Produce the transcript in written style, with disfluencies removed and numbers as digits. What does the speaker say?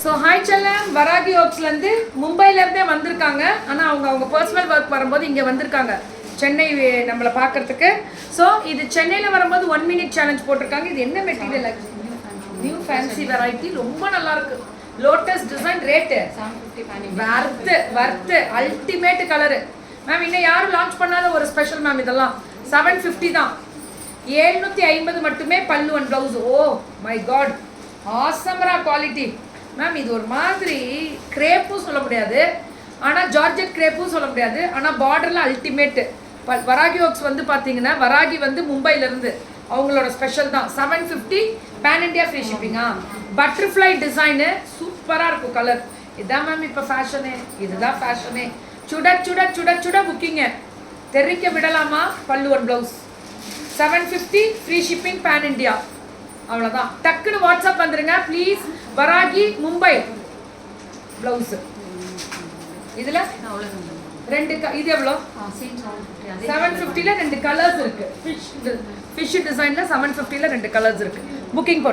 So hi செல்லம், வராகி ஒர்க்ஸ்லேருந்து மும்பையிலேருந்தே வந்திருக்காங்க. ஆனால் அவங்க பர்சனல் ஒர்க் வரும்போது இங்கே வந்திருக்காங்க சென்னை நம்மளை பார்க்குறதுக்கு. ஸோ இது சென்னையில் வரும்போது 1 minute சேலஞ்ச் போட்டிருக்காங்க. இது என்ன மெட்டீரியல்? நியூ ஃபேன்சி வெரைட்டி, ரொம்ப நல்லா இருக்கு. Lotus design, rate worth ultimate colour ma'am. இன்னும் யாரும் லான்ச் பண்ணாத ஒரு ஸ்பெஷல் மேம். இதெல்லாம் 750 தான், 750 மட்டுமே. பல்லு and blouse. Oh my god, ஆசம்ரா குவாலிட்டி மேம். இது ஒரு மாதிரி கிரேப்பும் சொல்ல முடியாது, ஆனால் ஜார்ஜெட் கிரேப்பும் சொல்ல முடியாது, ஆனால் பார்டரில் அல்டிமேட்டு. வராகி ஒர்க்ஸ் வந்து பார்த்தீங்கன்னா, வராகி வந்து மும்பையிலேருந்து அவங்களோட ஸ்பெஷல் தான். 750 பேன் இண்டியா ஃப்ரீ ஷிப்பிங்கா. பட்டர்ஃப்ளை டிசைனு சூப்பராக இருக்கும் கலர். இதுதான் மேம் இப்போ ஃபேஷனு, இதுதான் ஃபேஷனே. சுட சுட சுட சுட புக்கிங்க தெரிவிக்க விடலாமா? பல்லு one blouse 750 free shipping pan India. அவ்வளோதான். டக்குன்னு வாட்ஸ்அப் வந்துருங்க ப்ளீஸ். வராகி மும்பை ப்ளவுஸு. இதில் ரெண்டு இது எவ்வளோ? 750ல் 2 கலர்ஸ் இருக்குது. ஃபிஷ் டிசைனில் 750ல் 2 கலர்ஸ் இருக்குது. புக்கிங்